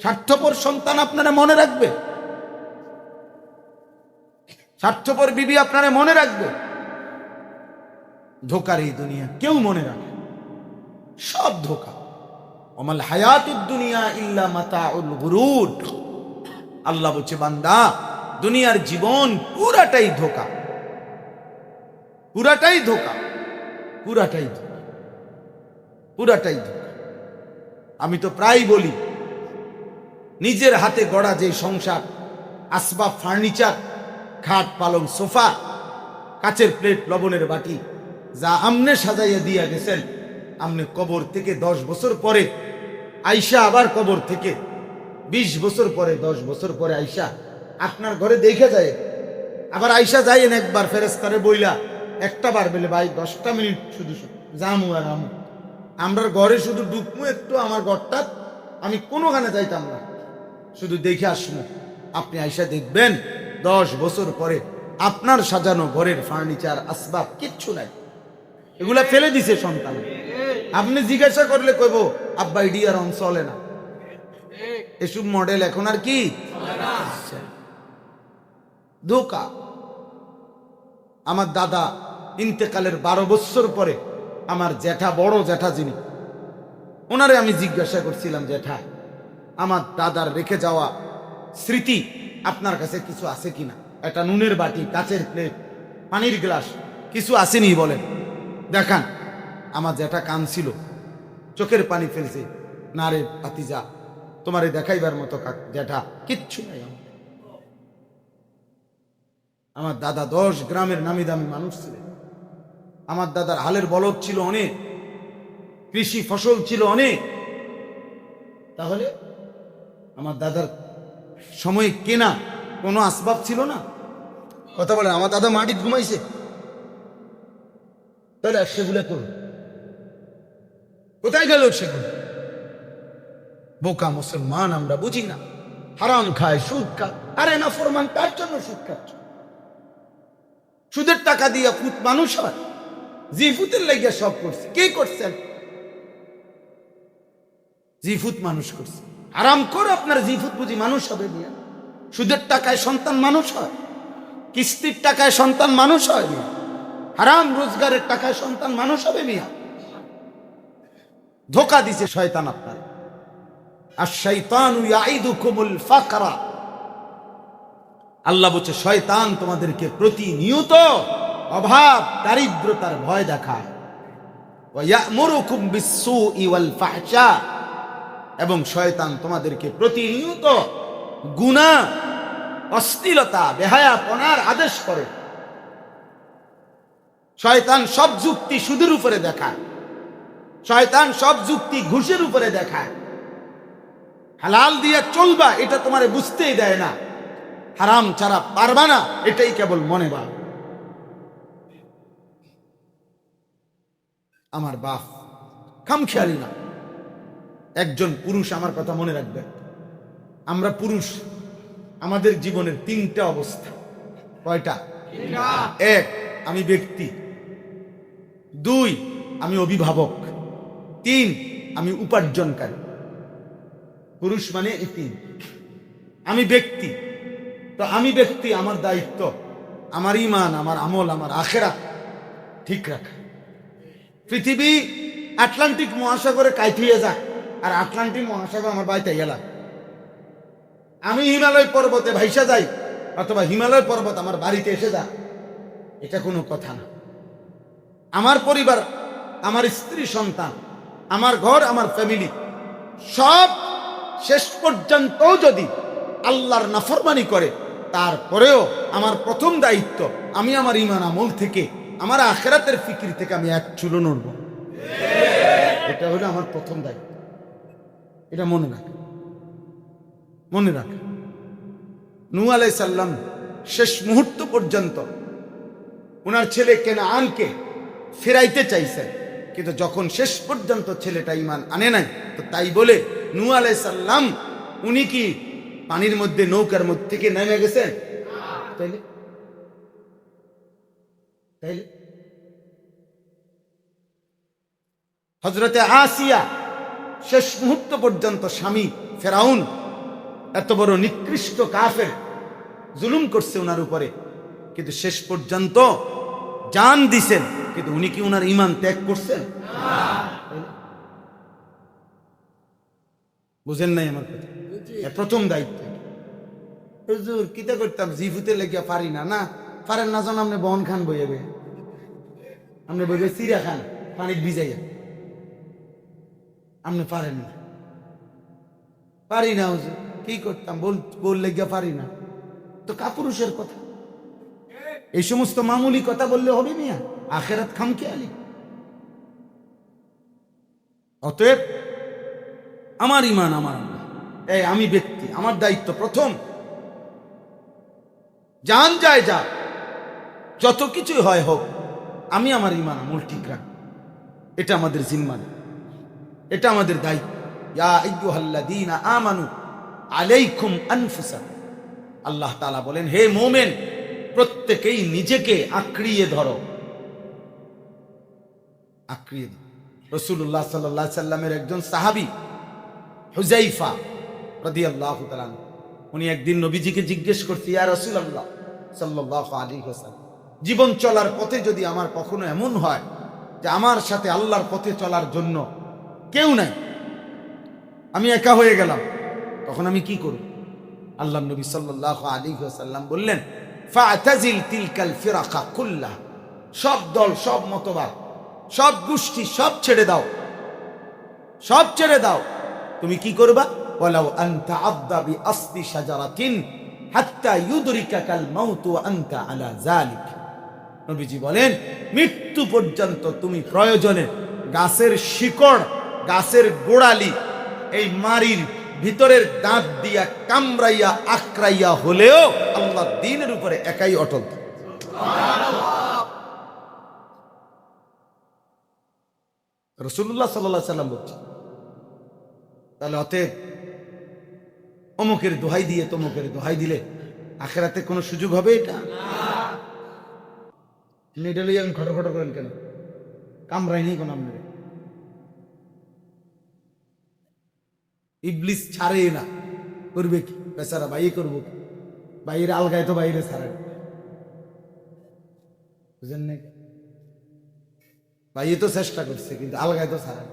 স্বার্থপর সন্তান আপনারা মনে রাখবে, স্বার্থপর বিবি আপনারা মনে রাখবে। ধোকার এই দুনিয়া কেউ মনে রাখে, সব ধোকা। ওমাল হায়াতুদ দুনিয়া ইল্লা মাতাউল গুরুর। আল্লাহ বলছে, বান্দা দুনিয়ার জীবন পুরাটাই ধোকা, পুরাটাই ধোকা, পুরাটাই ধোকা, পুরাটাই ধোকা। আমি তো প্রায় বলি, নিজের হাতে গড়া যে সংসার, আসবাব ফার্নিচার, খাট পালং সোফা, কাচের প্লেট লবণের বাটি, যা আমনে সাজাইয়া দিয়া গেছেন, আমনে কবর থেকে 10 বছর পরে আইসা, আবার কবর থেকে 20 বছর পরে, 10 বছর পরে আইসা আপনার ঘরে দেখে যায়, আবার আইসা যাইয়েন একবার ফেরেশতারে বইলা, একটা বার বলে ভাই 10টা মিনিট শুধু জামু আর আমু, আমরার ঘরে শুধু ঢুকমু একটু, আমার ঘরটা আমি কোনোখানে যাইতাম না, শুধু দেখে আসবো। আপনি আইসা দেখবেন 10 বছর পরে আপনার সাজানো ঘরের ফার্নিচার আসবাব কিচ্ছু নাই, এগুলা ফেলে দিছে সন্তান। আপনি জিজ্ঞাসা করলে কইব, আব্বা এডি আর চলে না, এসব মডেল এখন আর কি ধোকা। আমার দাদা ইন্তেকালের 12 বছর পরে আমার জ্যাঠা, বড় জ্যাঠা যিনি, ওনারে আমি জিজ্ঞাসা করছিলাম, জ্যাঠা আমার দাদার রেখে যাওয়া স্মৃতি আপনার কাছে কিছু আছে কিনা, একটা নুনের বাটি, কাচের প্লেট, পানির গ্লাস কিছু আসেনি বলেন, দেখান। আমার জ্যাঠা কাঁদছিল, চোখের পানি ফেলছে, না রে ভাতিজা, তোমারে দেখাইবার মতো জ্যাঠা কিচ্ছু নাই। আমার দাদা 10 গ্রামের নামি দামি মানুষ ছিলেন, আমার দাদার হালের বলদ ছিল অনেক, কৃষি ফসল ছিল অনেক, তাহলে আমার দাদার সময় কেনা কোনো আসবাব ছিল না। কথা বলেন, আমার দাদা মাটিতে ঘুমাইছে, তাহলে সেগুলো করুন, কোথায় গেল সেগুলো? বোকা মুসলমান আমরা বুঝি না, হারাম খায়, সুদ খায়। আরে না ফরমান, তার জন্য সুদ খাচ্ছ। সুদের টাকা দিয়া ফুত মানুষ হয়? জি ফুতের লেগে সব করছে, কে করছেন? জি ফুত মানুষ করছে। আরাম করে আপনার জি ফুত বুঝি মানুষ হবে মিয়া? সুদের টাকায় সন্তান মানুষ হয়? কিস্তির টাকায় সন্তান মানুষ হয় মিয়া? হারাম রোজগারের টাকায় সন্তান মানুষ হবে মিয়া? ধোকা দিছে শয়তান আপনার। আশ-শাইতানু ইয়াইদুকুমুল ফাকরা। আল্লাহ বলছে, শয়তান তোমাদেরকে প্রতিনিয়ত অভাব, দারিদ্রতার ভয় দেখায়। ওয়া ইয়া'মুরুকুম বিস-সুই ওয়াল ফাহশা। এবং শয়তান তোমাদেরকে প্রতিনিয়ত গুনাহ, অশ্লীলতা, বেহায়াপনার আদেশ করে। শয়তান সব যুক্তি সুদের উপরে দেখায়, শয়তান সব যুক্তি ঘুষের উপরে দেখায়। হালাল দিয়ে চলবা এটা তোমারে বুঝতেই দেয় না, হারাম ছাড়া পারবা না এটাই কেবল মনে ভাব। আমার বাপ খামখেয়ালি না। একজন পুরুষ, আমার কথা মনে রাখবেন, আমরা পুরুষ, আমাদের জীবনের 3টা অবস্থা। কয়টা? 1, আমি ব্যক্তি। 2, আমি অভিভাবক। 3, আমি উপার্জনকারী। পুরুষ মানে এই 3। আমি ব্যক্তি, তো আমি ব্যক্তি, আমার দায়িত্ব আমার ঈমান, আমার আমল, আমার আখিরাত ঠিক রাখা। পৃথিবী আটলান্টিক মহাসাগরে কাইটিয়ে যাক, আর আটলান্টিক মহাসাগর আমার বাড়িতে গেলাম। আমি হিমালয় পর্বতে ভাইসা যাই, অথবা হিমালয় পর্বত আমার বাড়িতে এসে যাক, এটা কোনো কথা না। আমার পরিবার, আমার স্ত্রী সন্তান, আমার ঘর, আমার ফ্যামিলি, সব শেষ পর্যন্ত যদি আল্লাহর নাফরমানি করে, তারপরেও আমার প্রথম দায়িত্ব, আমি আমার ঈমান আমল থেকে, আমার আখিরাতের ফিকির থেকে আমি এক চুলো নড়ব। এটা হলো আমার প্রথম দায়িত্ব। এটা মনে রাখ, মনে রাখ। নূহ আলাইহিস সালাম শেষ মুহূর্ত পর্যন্ত ওনার ছেলে কেনাআনকে ফেরাইতে চাইছেন, কিন্তু যখন শেষ পর্যন্ত ছেলেটা ঈমান আনে নাই, তো তাই বলে নূহ আলাইহিস সালাম উনি কি পানির মধ্যে, নৌকার মধ্যে থেকে নেমে গেছেন? তাইলে তাইলে হযরতে আসিয়া শেষ মুহূর্ত পর্যন্ত স্বামী ফেরাউন এত বড় নিকৃষ্ট কাফের জুলুম করছে ওনার উপরে, কিন্তু শেষ পর্যন্ত জান দিছেন, কিন্তু উনি কি ওনার ঈমান ত্যাগ করছেন? বুঝেন নাই আমার কথা? প্রথম দায়িত্ব। হুজুর কিতা করতাম, জিফুতে লেগে পারি না। না পারেন না যেন আপনি বহন খান বইবে, আপনি বইবে চিরা খান পানি ভিজাইয়া, আপনি পারেন না। পারি না হুজুর, কি করতাম, বললে গিয়া পারি না, তো কাপুরুষের কথা। এই সমস্ত মামুলি কথা বললে হবে মিয়া? আখেরাত খামখেয়ালি। অতএব আমার ঈমান, আমার আমি ব্যক্তি, আমার দায়িত্ব প্রথম, জান যায় যা, যত কিছুই হয় হোক, আমি আমার ঈমান আমল ঠিক রাখ, এটা আমাদের জিম্মা, এটা আমাদের দায়িত্ব। ইয়া আইয়ুহাল্লাযীনা আমানু আলাইকুম আনফুসাকুম, আল্লাহ তাআলা বলেন, হে মুমিন, প্রত্যেকেই নিজেকে আঁকড়িয়ে ধরো, আঁকড়িয়ে ধরো। রাসূলুল্লাহ সাল্লাল্লাহু আলাইহি সাল্লামের একজন সাহাবী হুযায়ফা রাদিয়াল্লাহু তাআলা, উনি একদিন নবীজিকে জিজ্ঞেস করতে, ইয়া রাসূলুল্লাহ সাল্লাল্লাহু আলাইহি ওয়াসাল্লাম, জীবন চলার পথে যদি আমার কখনো এমন হয় যে আমার সাথে আল্লাহর পথে চলার জন্য কেউ নাই, আমি একা হয়ে গেলাম, তখন আমি কি করব? আল্লাহর নবী সাল্লাল্লাহু আলাইহি ওয়াসাল্লাম বললেন, ফাতাজিল তিলকাল ফিরাকা কুল্লাহ, সব দল, সব মতবাদ, সব গোষ্ঠী, সব ছেড়ে দাও, সব ছেড়ে দাও। তুমি কি করবা? ওয়ালাউ আনতা আদা বিআসলি শাজারাতিন হাত্তা ইউদরিকাকাল মাউত ওয়া আনতা আলা যালিক। নবীজি বলেন, মৃত্যু পর্যন্ত তুমি প্রয়োজনে গাছের শিকড়, গাছের গোড়ালি, এই মারির ভিতরের দাঁত দিয়া কামড়াইয়া আক্রাইয়া হলেও আল্লাহ দ্বীনের উপরে একাই অটল। রাসূলুল্লাহ সাল্লাল্লাহু আলাইহি সাল্লাম বলছেন। তাহলে অতএব অমুকের দোহাই দিয়ে তমুকের দোহাই দিলে আখেরাতে কোনো সুযোগ হবে? এটা নিডালি আমি খটখট করেন কেন? কামড়াই নেই কোন আপনার, ইবলিস ছাড়ে না, করবে কি বেচারা? বাইরে করবো, বাইরে আলগায় তো বাইরে ছাড়ে, বুঝেন না? বাইরে তো চেষ্টা করছে, কিন্তু আলগায় তো ছাড়ে।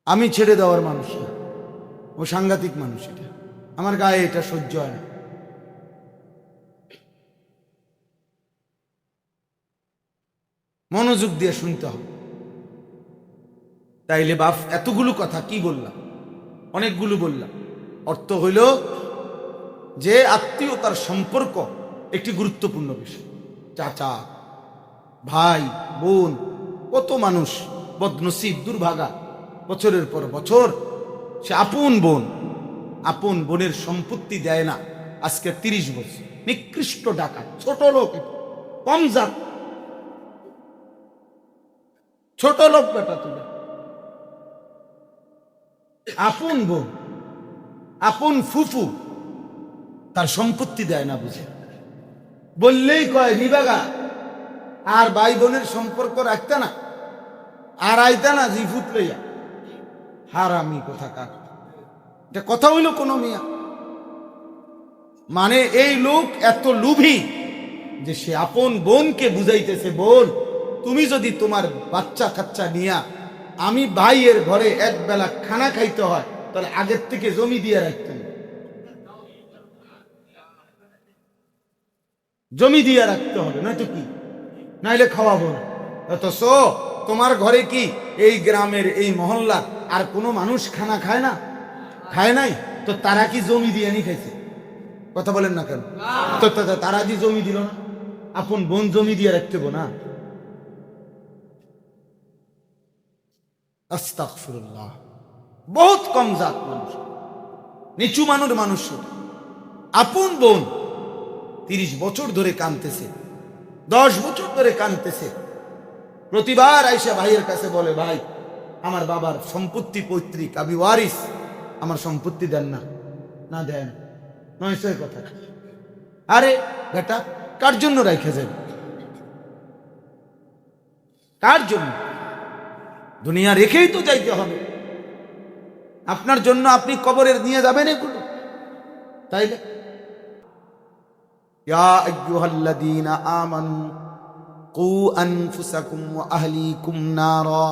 আমি ছেড়ে দেওয়ার মানুষ না, ও সাংঘাতিক মানুষ, এটা আমার গায়ে এটা সহ্য হয় না। মনোযোগ দিয়ে শুনতে হবে। তাইলে বাপ এতগুলো কথা কি বললাম? অনেকগুলো বললাম। অর্থ হইল যে আত্মীয়তার সম্পর্ক একটি গুরুত্বপূর্ণ বিষয়। চাচা, ভাই, বোন, কত মানুষ বদনসিব, দুর্ভাগা, বছরের পর বছর সে আপন বোন, আপন বোনের সম্পত্তি দেয় না। আজকে 30 বছর নিকৃষ্ট ডাকাত, ছোট লোক, কম জাত, ছোট লোক বেটা, তুমি আপন বোন, আপন ফুফু, তার সম্পত্তি দেয় না, বুঝে বললেই কয় নিবাগা, আর ভাই বোনের সম্পর্ক রাখতে না, আর আইতা না জিফুত লইয়া, হারামি কোথাকার। এটা কথা হইল কোন মিয়া? মানে এই লোক এত লোভী যে সে আপন বোনকে বুঝাইতেছে, বোন তুমি যদি তোমার বাচ্চা কাচ্চা নিয়া আমি ভাইয়ের ঘরে এক বেলা খানা খাইতে হয়, তাহলে আগের থেকে জমি দিয়ে রাখতে হবে, জমি দিয়ে রাখতে হবে, নয়তো কি, নাইলে খাওয়াবো না। অথচ তোমার ঘরে কি এই গ্রামের, এই মহল্লার আর কোনো মানুষ খানা খায় না? খায় নাই তো তারা কি জমি দিয়ে নি খাইছে? কথা বলেন না কেন? তো তারা কি জমি দিল না? আপন বোন জমি দিয়ে রাখতে না? আস্তাগফিরুল্লাহ। বহুত কম জাত মানুষ, নিচু মানুষ, মানুষ আপন বোন 30 বছর ধরে কাঁদতেছে, 10 বছর ধরে কাঁদতেছে, প্রতিবার আইসা ভাইয়ের কাছে বলে, ভাই আমার বাবার সম্পত্তি পৈতৃক, আমি ওয়ারিস, আমার সম্পত্তি দেন না। না দেন, নয় সে কথা। আরে বেটা, কার জন্য রাইখা যাবে? কার জন্য? দুনিয়া রেখেই তো যাইতে হবে। আপনার জন্য আপনি কবরের নিয়ে যাবেন এগুলো, তাইলে ইয়া আইয়ুহাল্লাযীনা আমানু কু আনফুসাকুম ওয়া আহলিকুম নারা,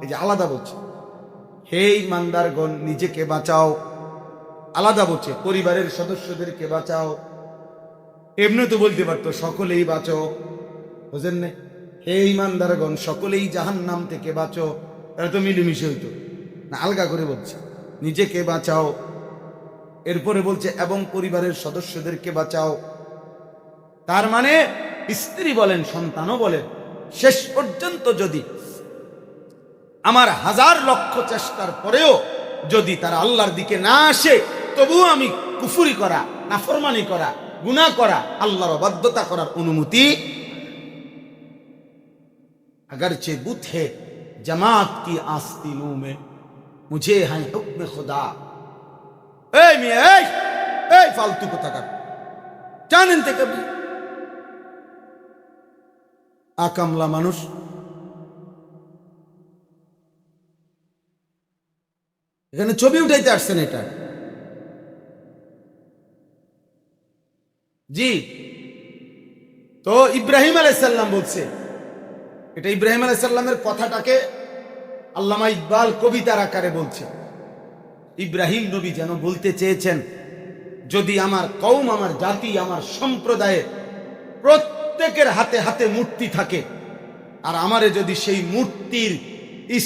এই যে আলাদা বলছে হে ঈমানদারগণ নিজেকে বাঁচাও, আলাদা বলছে পরিবারের সদস্যদেরকে বাঁচাও। এমনি তো বলতে পারতো সকলেই বাঁচো, বুঝেন না? হে ঈমানদারগণ সকলেই জাহান্নাম থেকে বাঁচো, এটা তো মিলেমিশে হইতো না, আলগা করে বলছে নিজেকে বাঁচাও। এরপরে বলছে এবং পরিবারের সদস্যদেরকে বাঁচাও। তার মানে স্ত্রী বলেন সন্তানও বলেন, শেষ পর্যন্ত যদি আমার হাজার লক্ষ চেষ্টার পরেও যদি তারা আল্লাহর দিকে না আসে, তবুও আমি কুফরি করা, নাফরমানি করা, গুনাহ করা, আল্লাহর অবাধ্যতা করার অনুমতি। अगरचे बुत है जमात की आस्तीनों में मुझे है हुक्म खुदा। फालतू को तक জানেন থেকে আকামলা মানুষ। এখানে ছবি উঠাইতে আসছেন এটা? জি, তো ইব্রাহিম আলাইহিস সালাম বলছে, এটা ইব্রাহিম আলাইহিস সালামের কথাটাকে আল্লামা ইকবাল কবিতার আকারে বলছে। ইব্রাহিম নবী যেন বলতে চেয়েছেন, যদি আমার কওম, আমার জাতি, আমার সম্প্রদায়ের প্রত্যেকের হাতে হাতে মূর্তি থাকে, আর আমারে যদি সেই মূর্তির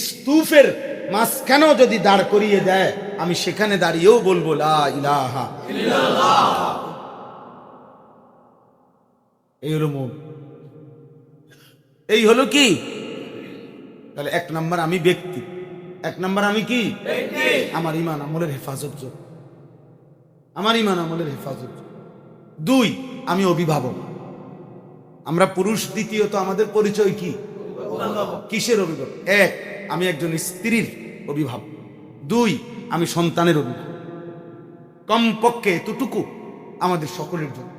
স্তূপের মাঝখানেও যদি দাঁড় করিয়ে দেয়, আমি সেখানে দাঁড়িয়েও বলবো লা ইলাহা ইল্লাল্লাহ। এই হলো কি? তাহলে এক নাম্বার আমি ব্যক্তি, এক নাম্বার আমি কি? আমার ঈমান আমলের হেফাজত, আমার ঈমান আমলের হেফাজত। দুই, আমি অভিভাবক। আমরা পুরুষ, দ্বিতীয়ত আমাদের পরিচয় কি? কিসের অভিভাবক? এক, আমি একজন স্ত্রীর অভিভাবক। দুই, আমি সন্তানের অভিভাবক। কমপক্ষে এতটুকু আমাদের সকলের জন্য।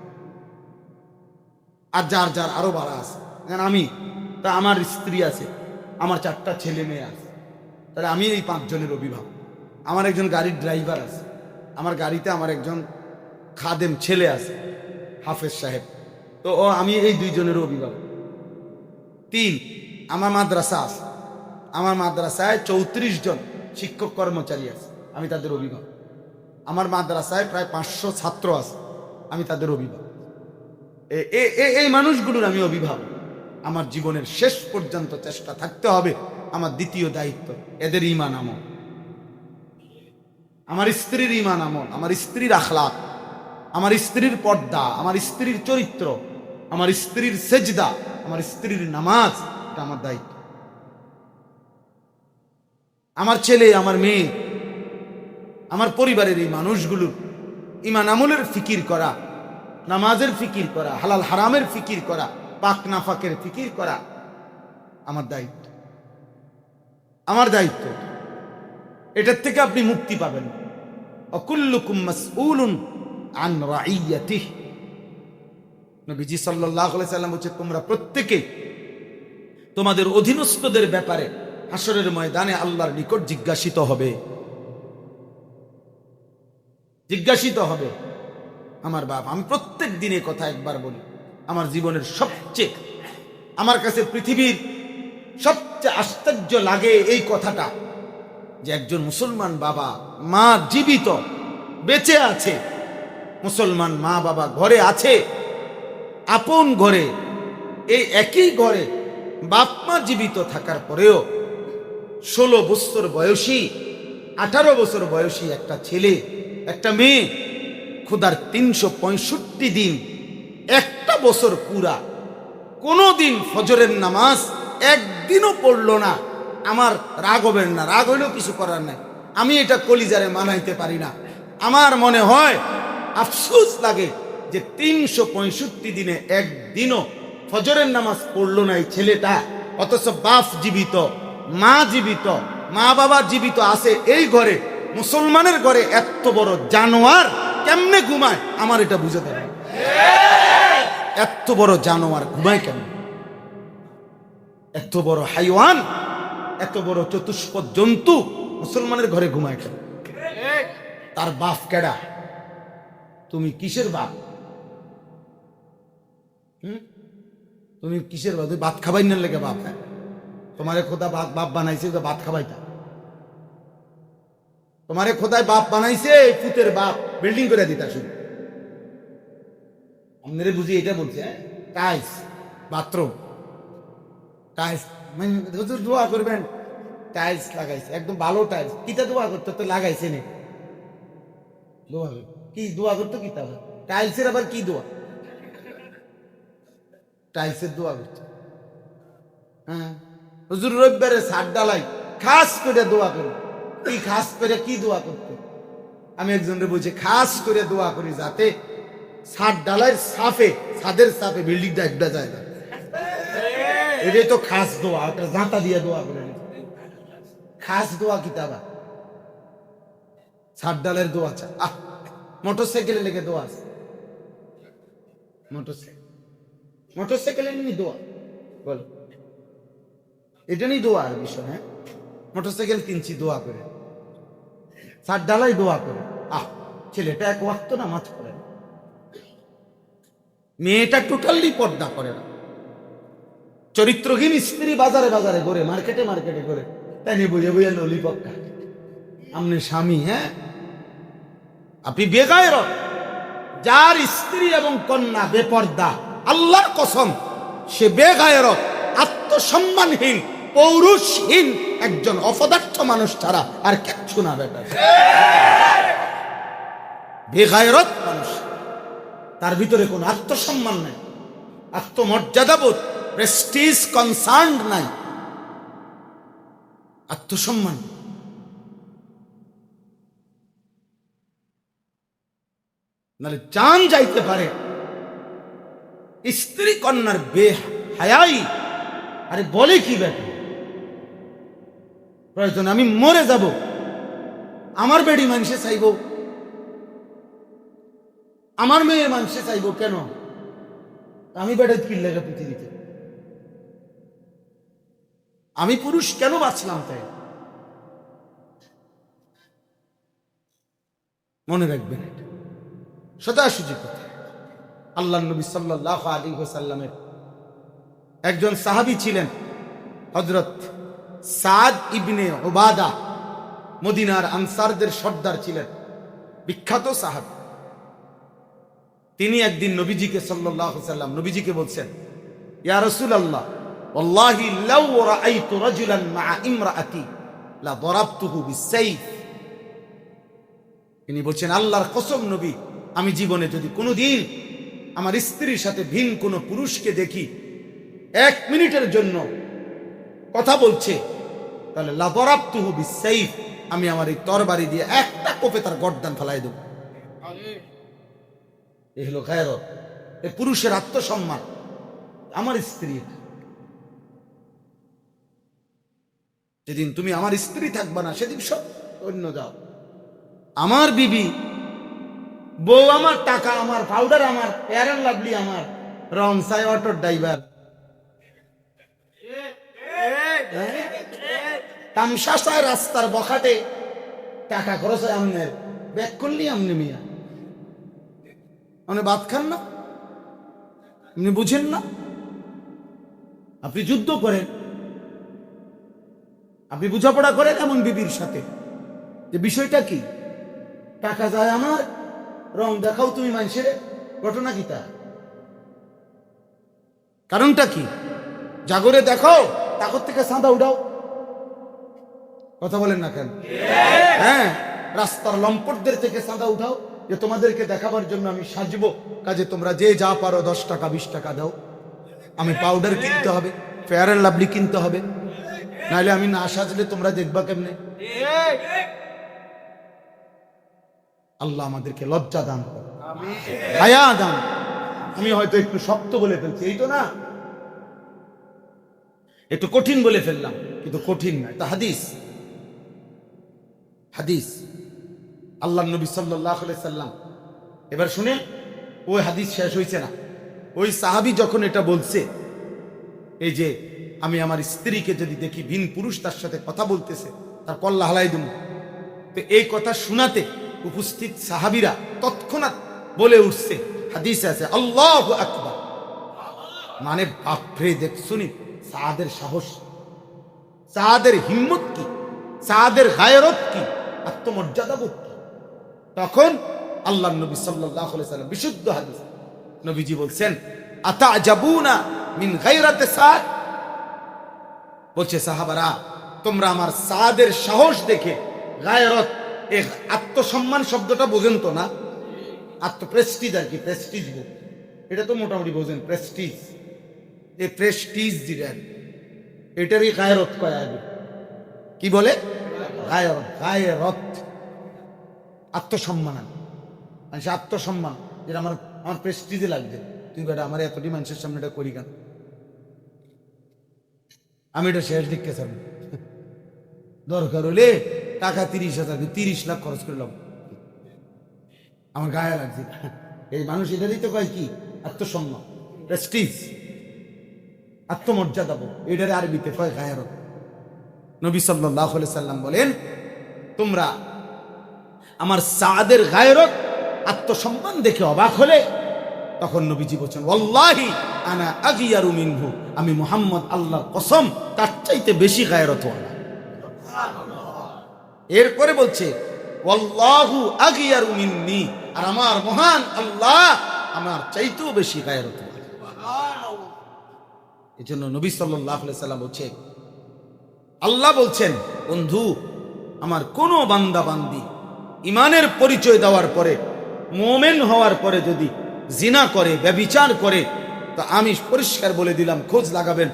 আর যার যার আরো বাড়া আছে, আমি তা আমার স্ত্রী আছে, আমার 4টা ছেলে মেয়ে আছে, তাহলে আমি এই 5 জনের অভিভাবক। আমার একজন গাড়ির ড্রাইভার আছে, আমার গাড়িতে আমার একজন খাদেম ছেলে আছে, হাফেজ সাহেব, তো আমি এই 2 জনের অভিভাবক। 3, আমার মাদ্রাসা আছে, আমার মাদ্রাসায় 34 জন শিক্ষক কর্মচারী আছে, আমি তাদের অভিভাবক। আমার মাদ্রাসায় প্রায় 500 ছাত্র আছে, আমি তাদের অভিভাবক। এই মানুষগুলোর আমি অভিভাবক। আমার জীবনের শেষ পর্যন্ত চেষ্টা থাকতে হবে, আমার দ্বিতীয় দায়িত্ব এদের ঈমান আমল, আমার স্ত্রীর ঈমান আমল, আমার স্ত্রীর আখলাক, আমার স্ত্রীর পর্দা, আমার স্ত্রীর চরিত্র, আমার স্ত্রীর সেজদা, আমার স্ত্রীর নামাজ, এটা আমার দায়িত্ব। আমার ছেলে, আমার মেয়ে, আমার পরিবারের এই মানুষগুলোর ঈমান আমলের ফিকির করা, নামাজের ফিকির করা, হালাল হারামের ফিকির করা, পাক নাফাকের ফিকির করা আমার দায়িত্ব, আমার দায়িত্ব। এটার থেকে আপনি মুক্তি পাবেন। অকুল্লুকুম মাসউলুন আন রাইয়াতিহি, নবীজি সাল্লাল্লাহু আলাইহি সাল্লাম বলেছেন, তোমরা প্রত্যেকে তোমাদের অধীনস্থদের ব্যাপারে হাসরের ময়দানে আল্লাহর নিকট জিজ্ঞাসিত হবে, জিজ্ঞাসিত হবে। আমার বাপ, আমি প্রত্যেক দিনে কথা একবার বলি, আমার জীবনের সবচেয়ে, আমার কাছে পৃথিবীর সবচেয়ে আশ্চর্য লাগে এই কথাটা, যে একজন মুসলমান বাবা মা জীবিত বেঁচে আছে, মুসলমান মা বাবা ঘরে আছে, আপন ঘরে, এই একই ঘরে বাপ মা জীবিত থাকার পরেও 16 বছর বয়সী, 18 বছর বয়সী একটা ছেলে, একটা মেয়ে খোদার 365 দিন, একটা বছর পুরা কোনদিন ফজরের নামাজ একদিনও পড়লো না। আমার রাগ হবেন না, রাগ হইলেও কিছু করার নাই, আমি এটা কলিজারে মানাইতে পারি না। আমার মনে হয় আফসোস লাগে যে 365 দিনে একদিনও ফজরের নামাজ পড়লো না এই ছেলেটা, অথচ বাপ জীবিত, মা জীবিত, মা বাবা জীবিত আছে এই ঘরে, মুসলমানের ঘরে এত বড় জানোয়ার কেমনে ঘুমায় আমার এটা বুঝে দেবে। এত বড় জানোয়ার ঘুমায় কেন? এত বড় হাইওয়ান, এত বড় চতুষ্পদ জন্তু মুসলমানের ঘরে ঘুমায় কেন? তার বাপ কেডা? তুমি কিসের বাপ? তুমি কিসের বাপ? তুমি ভাত খাবাই না লেগে বাপ? হ্যাঁ, তোমারে খোদা বাপ বানাইছে, ভাত খাবাইতা। তোমারে খোদায় বাপ বানাইছে, পুতের বাপ বিল্ডিং করে দিতা শুধু। আপনারা বুঝি এটা বলছে, টাইলস বাথরুম, টাইলস হুজুর দোয়া করবেন, টাইলস লাগাইছে, একদম ভালো টাইলস। কিতা দোয়া করতে তো লাগাইছে নে, দোয়া কি দোয়া করতো? কি তা টাইলসের আবার কি দোয়া? টাইলসের দোয়া করছে। হ্যাঁ, হুজুর রবিবারে ছাদ ডালাই খাস করে দোয়া করে। কি খাস করে কি দোয়া করতে? আমি একজনকে বলছি খাস করে দোয়া করি যাতে ছাদ ডালাইয়ের সাফে, ছাদের সাফে বিল্ডিংটা একটা যায় না। এটাই তো খাস দোয়া, একটা জাঁতা দিয়ে দোয়া করে। খাস দোয়া কিতাবা ছাদ ডালের দোয়া চা। মোটরসাইকেলে লেগে দোয়া আছে, মোটরসাইকেলে নিয়ে দোয়া বলো, এটা নিয়ে দোয়া আর বিষয়। হ্যাঁ, মোটরসাইকেল কিনছি দোয়া করে, ছাদ ডালাই দোয়া করে। ছেলেটা এক ওয়াক্ত নামাজ পড়ে না, মেয়েটা টোটালি পর্দা করে না, চরিত্রহীন স্ত্রী বাজারে বাজারে ঘুরে, মার্কেটে মার্কেটে ঘুরে, তাই নিয়ে বুঝে বুঝে ললিপপ খায়। আমনে স্বামী, হ্যাঁ আপনি বেগায়রত, যার স্ত্রী এবং কন্যা বেপর্দা, আল্লাহর কসম সে বেগায়রত, আত্মসম্মানহীন, পৌরুষহীন একজন অপদার্থ মানুষ ছাড়া আর কিচ্ছু না। বেটা বেগায়রত মানুষ, তার ভিতরে কোনো আত্মসম্মান নাই, আত্মমর্যাদাবোধ, প্রেস্টিজ কনসার্ন নাই, আত্মসম্মান। নাহলে জান যাইতে পারে। স্ত্রী কন্যার বেহায়াই, আরে বলে কি বেটা, প্রয়োজন আমি মরে যাব, আমার বেডি মানুষে চাইব, আমার মেয়ে মানুষে চাইব, কেন? আমি বেটা কি লেগে পৃথিবীতে, আমি পুরুষ কেন বাঁচলাম? তাই মনে রাখবেন, এটা সোজাসুজি কথা। আল্লাহ নবী সাল্লাল্লাহু আলাইহি ওয়াসাল্লামের একজন সাহাবী ছিলেন হযরত সাদ ইবনে উবাদা, মদিনার আনসারদের সর্দার ছিলেন, বিখ্যাত সাহাবী। তিনি একদিন নবীজিকে সাল্লাল্লাহু আলাইহি ওয়াসাল্লাম নবীজিকে বলছেন, ইয়া রাসূলুল্লাহ ওয়াল্লাহি লাউ রাআইতু রাজুলান মা'a ইমরাআতি লা দারাবতুহু বিসাইফ। তিনি বলছেন, আল্লাহর কসম নবী, আমি জীবনে যদি কোনোদিন আমার স্ত্রীর সাথে ভিন কোনো পুরুষকে দেখি 1 মিনিটের জন্য কথা বলছে, তাহলে লা দারাবতুহু বিসাইফ, আমি আমার এই তরবারি দিয়ে একটা কোপে তার গর্দান ফেলাই দেব। এই হলো গায়রত, এই পুরুষের আত্মসম্মান। আমার স্ত্রী, যেদিন তুমি আমার স্ত্রী থাকবা না সেদিন সব অন্য যাও। আমার বিবি, বউ আমার, টাকা আমার, পাউডার আমার, ফেয়ার এন্ড লাভলি আমার, রংসাই অটোর ড্রাইভার, তামসাসায় রাস্তার বখাটে টাকা খরচ হয় আমনের, ব্যাক করলি আমনে মিয়া, আপনি ভাত খান না, আপনি বুঝেন না, আপনি যুদ্ধ করেন, আপনি বোঝাপড়া করেন এমন বিবির সাথে যে বিষয়টা কি, টাকা যায় আমার, রং দেখাও তুমি মানুষের, ঘটনা কি তা, কারণটা কি, জাগরে দেখাও, তাকর থেকে চাঁদা উঠাও, কথা বলেন না কেন? হ্যাঁ, রাস্তার লম্পটদের থেকে চাঁদা উঠাও, যে তোমাদেরকে দেখাবার জন্য আমি সাজবো, কাজে তোমরা যে যা পারো 10 টাকা 20 টাকা দাও, আমি পাউডার কিনতে হবে, ফেয়ার এন্ড লাভলি কিনতে হবে, নাহলে আমি না সাজলে তোমরা দেখবা কেমনে। আল্লাহ আমাদেরকে লজ্জা দান করুন, হায়া দান। আমি হয়তো একটু শক্ত বলে ফেলছি, এই তো না, একটু কঠিন বলে ফেললাম, কিন্তু কঠিন না, এটা হাদিস। হাদিস আল্লাহ নবী সাল্লাল্লাহু আলাইহি সাল্লাম, এবার শুনে, ওই হাদিস শেষ হয়েছে না, ওই সাহাবী যখন এটা বলছে, এই যে আমি আমার স্ত্রীকে যদি দেখি ভিন পুরুষ তার সাথে কথা বলতেছে, তার কল্লা হালাই দেব, তো এই কথা শোনাতে উপস্থিত সাহাবীরা তৎক্ষণাৎ বলে উঠছে, হাদিসে আছে আল্লাহু আকবার। মানে বাপরে, দেখছুনি সাদের সাহস, সাদের হিম্মত কি, সাদের গায়রত কি, আত্মমর্যাদা বোধ কি। তখন আল্লাহর নবী সাল্লাল্লাহু আলাইহি সাল্লাম বিশুদ্ধ হাদিস নবীজি বলছেন, আতাজাবুনা মিন গায়রাতি সাদ, বলছে সাহাবারা তোমরা আমার সাদের সাহস দেখে, গায়রত, এই আত্মসম্মান শব্দটা বোঝেন তো না, আত্মপ্রেস্টিজ আর কি, প্রেস্টিজ এটা তো মোটামুটি বোঝেন, প্রেস্টিজ, এই প্রেস্টিজ দিলেন এটারই গায়রত কয় আগে, কি বলে গায়রত, গায়রত আত্মসম্মান, মানে আত্মসম্মান, যেটা আমার আমার প্রেস্টিজে লাগছে, তুই বেটা আমার এতটি মানুষের সামনে এটা করি কেন, আমি এটা শেষ দিককে চাই, দরকার হলে টাকা 30,000 30 লাখ খরচ করলাম, আমার গায়ে লাগছে। এই মানুষ এটারই তো কয় কি আত্মসম্মান, প্রেস্টিজ, আত্মমর্যাদা, এটারে আরবিতে কয় গায়রত। নবী সাল্লাল্লাহু আলাইহি সাল্লাম বলেন, তোমরা আমার সাদের গায়রত, আত্মসম্মান দেখে অবাক হলে, তখন নবীজি বলছেন ওয়াল্লাহি আনা আগিয়ারু মিনহু, আমি মুহাম্মদ আল্লাহর কসম তার চাইতে বেশি গায়রতওয়ালা। এরপরে বলছে ওয়াল্লাহু আগিয়ারু মিন্নি, আর আমার মহান আল্লাহ আমার চাইতেও বেশি গায়রতওয়ালা। এজন্য নবী সাল্লাল্লাহু আলাইহি সাল্লাম বলছে, আল্লাহ বলছেন বন্ধু, আমার কোন বান্দা বান্দি ইমানের পরিচয় দেওয়ার পরে, মুমিন হওয়ার পরে যদি জিনা করে, ব্যভিচার করে, তো আমি পরিষ্কার বলে দিলাম, খোঁজ লাগাবেন,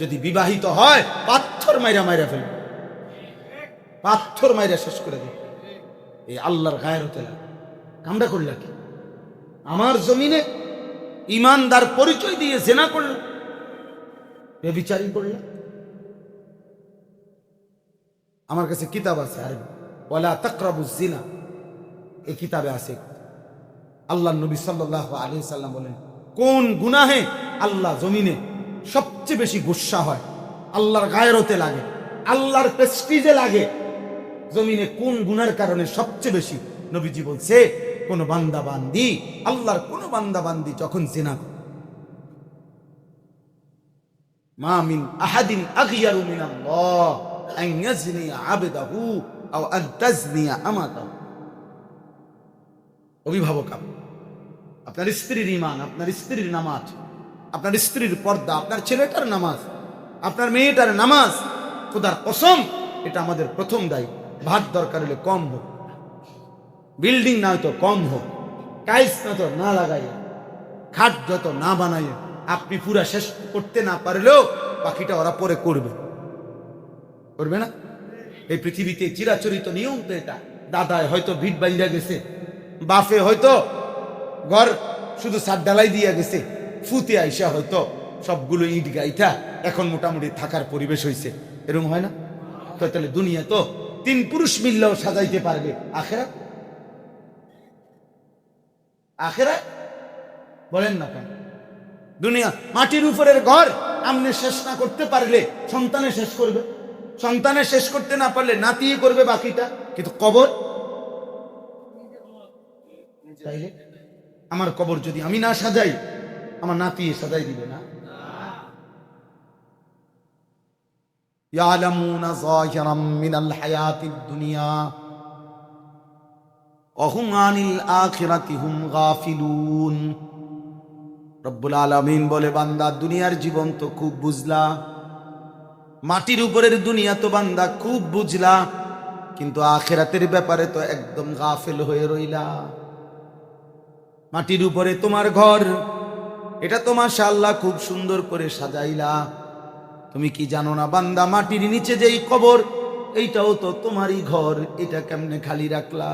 যদি বিবাহিত হয় পাথর মাইরা মাইরা ফেলবে, পাথর মাইরা শেষ করে দেবে। এই আল্লাহর গায়রতে কামড়া করলা কি, আমার জমিনে ইমানদার পরিচয় দিয়ে জিনা করল, ব্যভিচারী করল। আমার কাছে কিতাব আছে আরবি, ওয়ালা তাকরাবুজ জিনা, এই কিতাবে আছে, আল্লাহ নবী সাল্লাল্লাহু আলাইহি সাল্লাম বলেন, কোন গুনাহে আল্লাহ জমিনে সবচেয়ে বেশি গুসা হয়, আল্লাহর গায়রতে লাগে, আল্লাহর প্রেস্টিজে লাগে, জমিনে কোন গুনার কারণে সবচেয়ে বেশি? নবীজি বলছে, কোন বান্দা বান্দি, আল্লাহর কোন বান্দা বান্দি যখন জিনা করে, মা মিন আহাদিন আগিয়ারু মিনাল্লাহ আন ইয়াজনি আবদাহু আও আন তাজনি আমাতাহু। অভিভাবক, আপনার স্ত্রীর ঈমান, আপনার স্ত্রীর নামাজ, আপনার স্ত্রীর পর্দা, আপনার ছেলেটার নামাজ, আপনার মেয়েটার নামাজ, খোদার কসম এটা আমাদের প্রথম দায়িত্ব। ভাত দরকার হলে কম হোক, বিল্ডিং না হয়তো কম হোক, টাইলস না তো না লাগাই, খাট যত না বানাই, আপনি পুরা শেষ করতে না পারলেও বাকিটা ওরা পরে করবে, করবে না? এই পৃথিবীতে চিরাচরিত নিয়ম তো এটা। দাদায় হয়তো ভিট বাইন্দা গেছে, বাফে হয়তো ঘর শুধু ছাদ ডালাই দিয়া গেছে, ফুতে আইসা হয়তো সবগুলো ইট গাইটা এখন মোটামুটি থাকার পরিবেশ হয়েছে, এরকম হয় না? তো তাহলে দুনিয়া তো 3 পুরুষ মিললেও সাজাইতে পারবে, আখেরা আখেরা বলেন না কেন? দুনিয়া মাটির উপরের ঘর আমনে শেষ না করতে পারলে সন্তানে শেষ করবে, সন্তানে শেষ করতে না পারলে নাতি করবে বাকিটা, কিন্তু কবর, তাইলে আমার কবর যদি আমি না সাজাই, আমার নাতি সাজাই দিবে না? ইয়ালামুনা যাহিরাম মিনাল হায়াতিদ দুনিয়া ওয়া হুম আনিল আখিরাতি হুম গাফিলুন। রব্বুল আলামিন বলে, বান্দা দুনিয়ার জীবন তো খুব বুঝলা, মাটির উপরের দুনিয়া তো বান্দা খুব বুঝলা, কিন্তু আখিরাতের ব্যাপারে তো একদম গাফেল হয়ে রইলা। মাটির উপরে তোমার ঘর, এটা তো মাশাআল্লাহ খুব সুন্দর করে সাজাইলা, তুমি কি জানো না বান্দা, মাটির নিচে যেই কবর, এইটাও তো তোমারই ঘর, এটা কেমনে খালি রাখলা?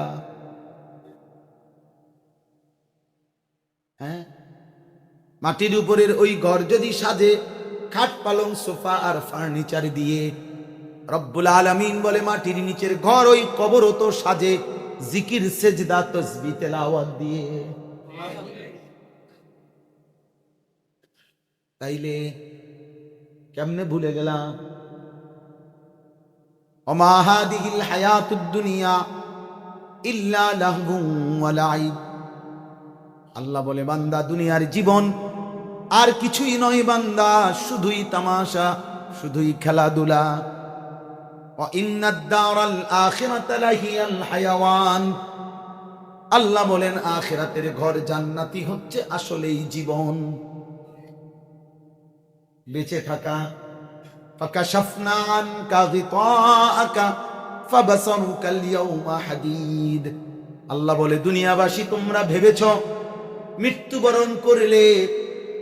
হ্যাঁ, মাটির উপরের ওই ঘর যদি সাজে খাট পালং সোফা আর ফার্নিচার দিয়ে, রব্বুল আলামিন বলে মাটির নিচের ঘর ওই কবরও তো সাজে জিকির সেজদা তাসবিহ তেলাওয়াত দিয়ে। তাইলে কেমনে ভুলে গেলাম? ওমা হাদিহিল হায়াতুদ দুনিয়া ইল্লা লাহবুন ওয়া লাইব। আল্লাহ বলে বান্দা দুনিয়ার জীবন আর কিছুই নয় বান্দা, শুধুই তামাশা, শুধুই খেলাধুলা। ওয়া ইন্নাদ দারাল আখিরাতা লাহিয়াল হায়াওয়ান। আল্লাহ বলেন আখিরাতের ঘর জান্নাতি হচ্ছে আসলেই জীবন, বেঁচে থাকা। ফাকাশাফনা আনকা গিতাআকা ফাবাসারুকাল ইয়াওমা হাদীদ। আল্লাহ বলে দুনিয়াবাসী তোমরা ভেবেছো মৃত্যুবরণ করলে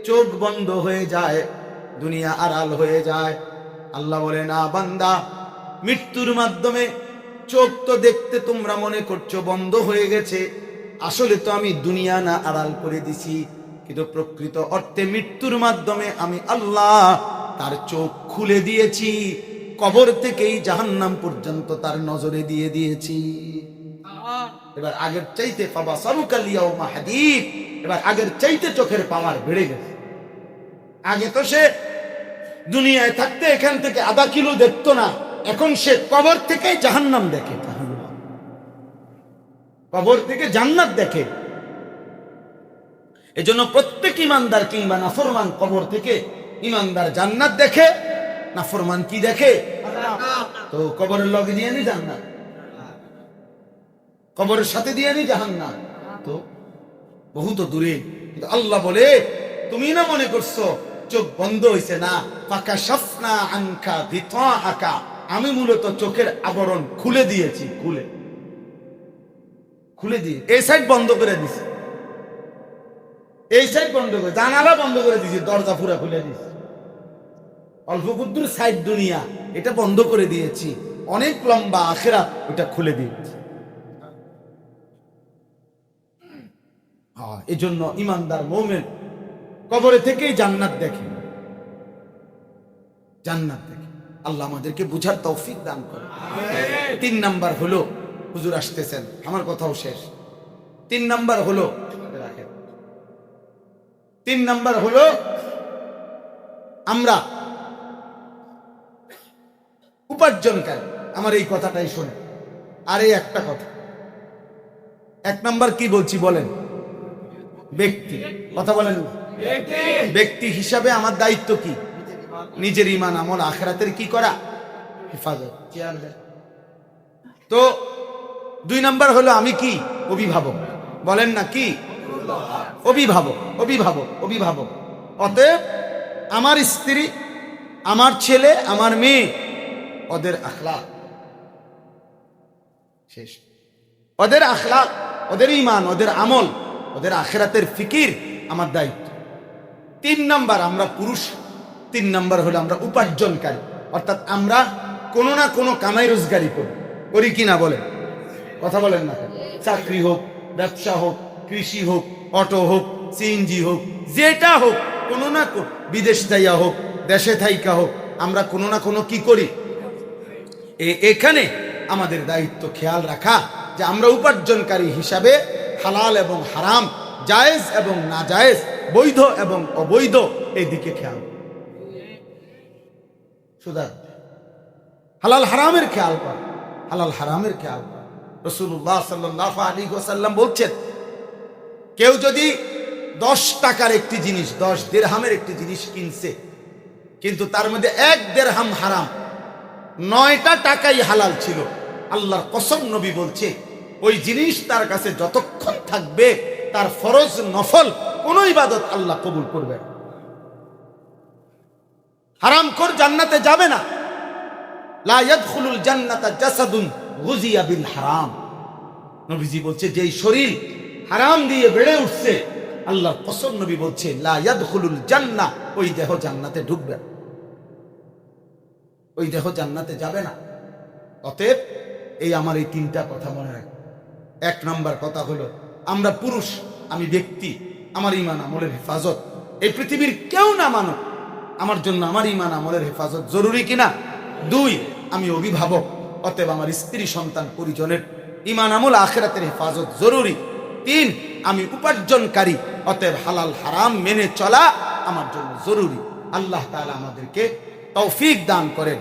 চোখ বন্ধ হয়ে যায়, দুনিয়া আড়াল হয়ে যায়। আল্লাহ বলে না বান্দা, মৃত্যুর মাধ্যমে চোখ তো দেখতে তোমরা মনে করছো বন্ধ হয়ে গেছে, আসলে তো আমি দুনিয়া না আড়াল করে দিছি, কিন্তু প্রকৃত অর্থে মৃত্যুর মাধ্যমে আমি আল্লাহ তার চোখ খুলে দিয়েছি, কবর থেকেই জাহান্নাম পর্যন্ত তার নজরে দিয়ে দিয়েছি। এবার আগের চাইতে ফাবাসারুকাল ইয়াওমা হাদীদ, এবার আগের চাইতে চোখের পাওয়ার বেড়ে গেছে। আগে তো সে দুনিয়ায় থাকতে এখান থেকে আধা কিলো দেখতো না, এখন সে কবর থেকে জাহান্নাম দেখে, কবর থেকে জান্নাত দেখে। এজন্য প্রত্যেক ইমানদার কিংবা নাফরমান কবর থেকে ইমানদার জান্নাত দেখে, নাফরমান কি দেখে? তো কবরের লগে দিয়ে নি জান্নাত, কবরের সাথে দিয়ে নি জাহান্নাম, তো বহুত দূরে। কিন্তু আল্লাহ বলে তুমি না মনে করছো চোখ বন্ধ হইছে, না, ফাকাশাফনা আনকা গিতাআকা, আমি মূলত চোখের আবরণ খুলে দিয়েছি, খুলে দিয়ে এই সাইড বন্ধ করে দিছি, এই সাইড বন্ধ করে, জানালা বন্ধ করে দিছি, দরজা পুরা খুলে দিছি, অল্প কুদ্দুর সাইড দুনিয়া এটা বন্ধ করে দিয়েছি, অনেক লম্বা আখিরাত ওটা খুলে দিয়েছি। এই জন্য ইমানদার মুমিন কবরে থেকেই জান্নাত দেখে, জান্নাত দেখে। আল্লাহ আমাদেরকে বুঝার তৌফিক দান করে। 3 নাম্বার হলো, হুজুর আসতেছেন, আমার কথাও শেষ। 3 নাম্বার হলো, 3 নাম্বার হলো আমরা উপার্জনকারী। আমার এই কথাটাই শোনে। আর এই একটা কথা, 1 নাম্বার কি বলছি বলেন? ব্যক্তি। কথা বলেন, ব্যক্তি হিসাবে আমার দায়িত্ব কি? নিজের ঈমান আমল আখিরাতের কি করা? হেফাজত। তো 2 নাম্বার হলো আমি কি? অভিভাবক। বলেন না কি? অভিভাবক, অভিভাবক, অভিভাবক। অতএব আমার স্ত্রী, আমার ছেলে, আমার মেয়ে, ওদের আখলাক শেষ, ওদের আখলাক, ওদের ঈমান, ওদের আমল, ওদের আখিরাতের ফিকির আমার দায়িত্ব। 3 নাম্বার আমরা পুরুষ, 3 নাম্বার হলো আমরা উপার্জনকারী, অর্থাৎ আমরা কোনো না কোনো কামাই রোজগারি করি কিনা বলেন? কথা বলেন না। চাকরি হোক, ব্যবসা হোক, কৃষি হোক, অটো হোক, সিএনজি হোক, যেটা হোক, কোনো না কোনো, বিদেশ যাইয়া হোক, দেশে থাইকা হোক, আমরা কোনো না কোনো কি করি। এখানে আমাদের দায়িত্ব খেয়াল রাখা যে আমরা উপার্জনকারী হিসাবে হালাল এবং হারাম, জায়েজ এবং না জায়েজ, বৈধ এবং অবৈধ, এই দিকে খেয়াল। সুতরাং হালাল হারামের খেয়াল কর, হালাল হারামের খেয়াল কর। রাসূলুল্লাহ সাল্লাল্লাহু আলাইহি ওয়াসাল্লাম বলছেন, কেউ যদি 10 টাকার একটি জিনিস, 10 দিরহামের একটি জিনিস কিনছে, কিন্তু তার মধ্যে 1 দিরহাম হারাম, 9টা টাকাই হালাল ছিল, আল্লাহর কসম নবী বলছে ওই জিনিস তার কাছে যতক্ষণ থাকবে তার ফরজ নফল কোন ইবাদত আল্লাহ কবুল করবে। হারামখোর জান্নাতে যাবে না। লা ইয়াদখুলুল জান্নাতা জাসাদুন গুযিয়া বিল হারাম। নবীজি বলছে যেই শরীর হারাম দিয়ে বেড়ে উঠছে, আল্লাহর কসম নবী বলছে লা ইয়াদখুলুল জান্নাহ, ওই দেহ জান্নাতে ঢুকবে না, ওই দেহ জান্নাতে যাবে না। অতএব এই আমার এই 3টা কথা মনে রাখ। 1 নাম্বার কথা হলো আমরা পুরুষ, আমি ব্যক্তি, আমার ঈমান আমলের হেফাজত, এই পৃথিবীর কেউ না মানুক, আমার জন্য আমার ঈমান আমলের হেফাজত জরুরি কিনা। 2, আমি অভিভাবক, অতএব আমার স্ত্রী, সন্তান, পরিজনের ঈমান আমল আখিরাতের হেফাজত জরুরি। 3, আমি উপার্জনকারী, অতএব হালাল হারাম মেনে চলা আমার জন্য জরুরি। আল্লাহ তাআলা আমাদেরকে তৌফিক দান করেন।